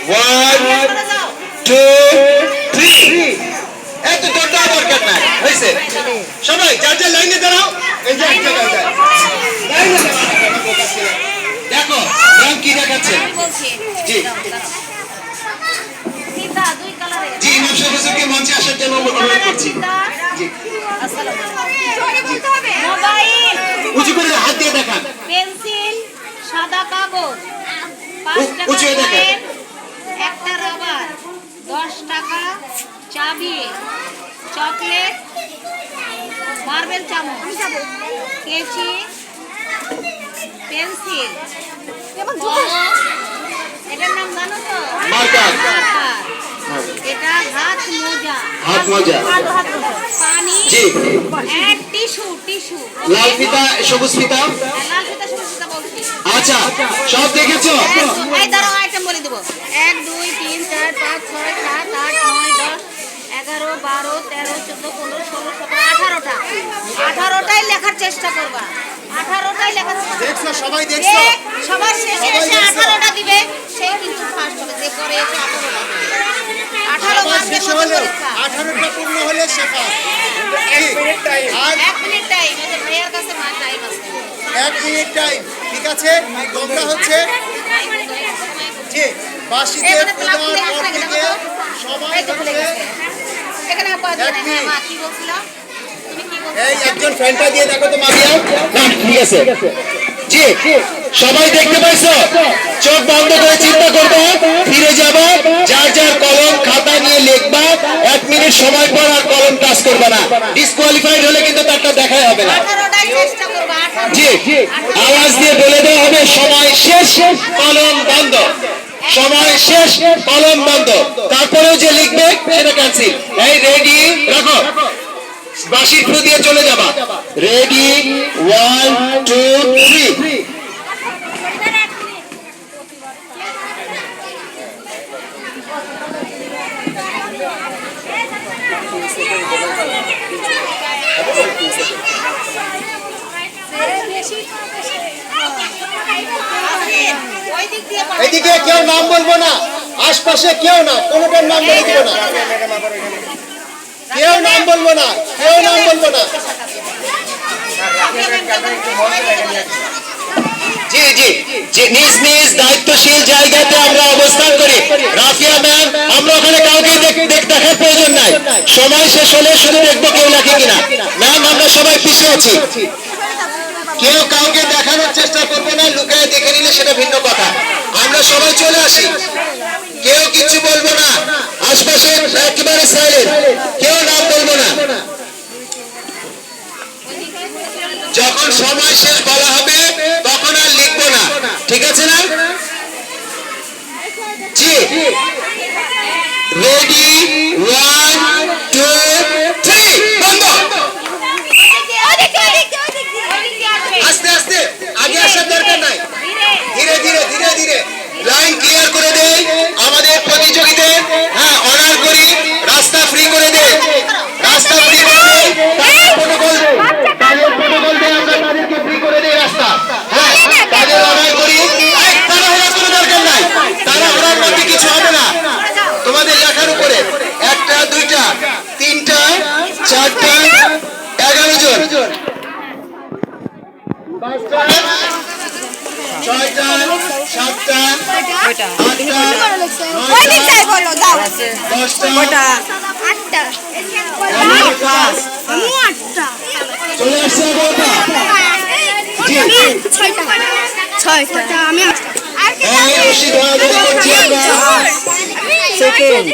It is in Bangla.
1 2 3 এত দৌড়া দরকার নাই হইছে সবাই যার যার লাইনে দাঁড়াও এই যে একটা জায়গা লাইনে দাঁড়াও দেখো নাম কি দেখাচ্ছে জি সিধা দুই কালারে জি নকশা হুজুরকে মঞ্চে আসার জন্য অনুরোধ করছি জি আসসালামু আলাইকুম জোরে বলতে হবে মোবাইল উঁচু করে হাত দিয়ে দেখান পেন্সিল সাদা কাগজ 5 টাকা উঁচু দেখান একটা রাবার 10 টাকা চাবি চকলেট মার্বেল চামচ কেচি পেন্সিল এটার নাম জানো তো মার্কার এটা হাত মোজা পানি জি এন্ড টিস্যু লাল ফিতা সবুজ ফিতা লাল ফিতা সবুজ ফিতা বলছি আচ্ছা সব দেখেছো এই দাঁড়াও আইটেম বলে দেব 1 2 3 4 5 6 7 8 9 10 11 12 13 14 15 16 17 18টা 18টাই লেখার চেষ্টা করবা 18টাই লেখার চেষ্টা দেখছো সবাই দেখছো সবার শেষে এসে 18টা দিবে সেই কিন্তু ফার্স্ট হবে যে পরে এসে 18টা 18 মার্কের মতো পরীক্ষা 18টা পূর্ণ হলে সে পাস 1 মিনিট টাইম আর 1 মিনিট টাইম এই ভাইয়ার কাছে মা টাইম আছে 1 মিনিট টাইম ঠিক আছে তোমরা হচ্ছে জি বাসিতে পূজার পর থেকে সবাই হচ্ছে এখানে হ্যাঁ মা কি বলছিলা তুমি কি বলছিলা এই একজন ফ্যানটা দিয়ে দেখো তো মারিয়া না ঠিক আছে জি সবাই দেখতে পাইছো চোখ বন্ধ করে চিন্তা করবে ফিরে যাবে যার যার কলম খাতা নিয়ে লিখবা 1 মিনিট সময় পর আর কলম কাজ করবে না ডিসকোয়ালিফাইড হলে কিন্তু তারটা দেখাই হবে না 18টাই চেষ্টা করবা 18 জি আওয়াজ দিয়ে বলে দেওয়া হবে সময় শেষ কলম বন্ধ সময় শেষ কলম বন্ধ তারপরেও যে লিখবে সেটা ক্যান্সেল এই রেডি রাখো বাঁশির ফু দিয়ে চলে যাবা রেডি 1 2 3 এদিকে কেউ নাম বলবো না আশপাশে কেউ না কোনোটার নাম বলে দিব না কেউ নাম বলবো না কেউ নাম বলবো না জি জি নিজ নিজ দায়িত্বশীল জায়গাতে আমরা অবস্থান করি রাফিয়া ম্যাম আমরা ওখানে কাউকে দেখার প্রয়োজন নাই সময় শেষ হলে শুধু দেখবো কেউ লেখে কিনা ম্যাম আমরা সবাই পিছিয়ে আছি কেউ কাউকে দেখানোর চেষ্টা করবো না লুকায় দেখে নিলে সেটা ভিন্ন কথা আমরা সবাই চলে আসি কেউ কিছু বলবো না আশপাশে একেবারে সাইলেন্ট কেউ নাম বলবো না যখন সময় শেষ বলা হবে তখন আর লিখবো না ঠিক আছে না জি রেডি 1 2 3 বন্ধ আস্তে আস্তে আগে আসার দরকার নাই ধীরে ধীরে ধীরে ধীরে লাইন ক্লিয়ার করে দেই আমাদের প্রতিযোগীদের হ্যাঁ অনার করি রাস্তা ফ্রি করে দেই রাস্তা ফ্রি করে দেই প্রোটোকল দেই আমরা তাদেরকে ফ্রি করে দেই রাস্তা হ্যাঁ তাদের অনার করি তারা হওয়ার কোনো দরকার নাই তারা হওয়ার মধ্যে কিছু হবে না তোমাদের লেখার উপরে 1টা 2টা 3টা 4টা 11 জন 5টা 6টা 7টা 8টা 9টা 10টা 8টা চলে আসছে 6টা আমি এই রশিদ ভাই করছি আমরা সেকেন্ড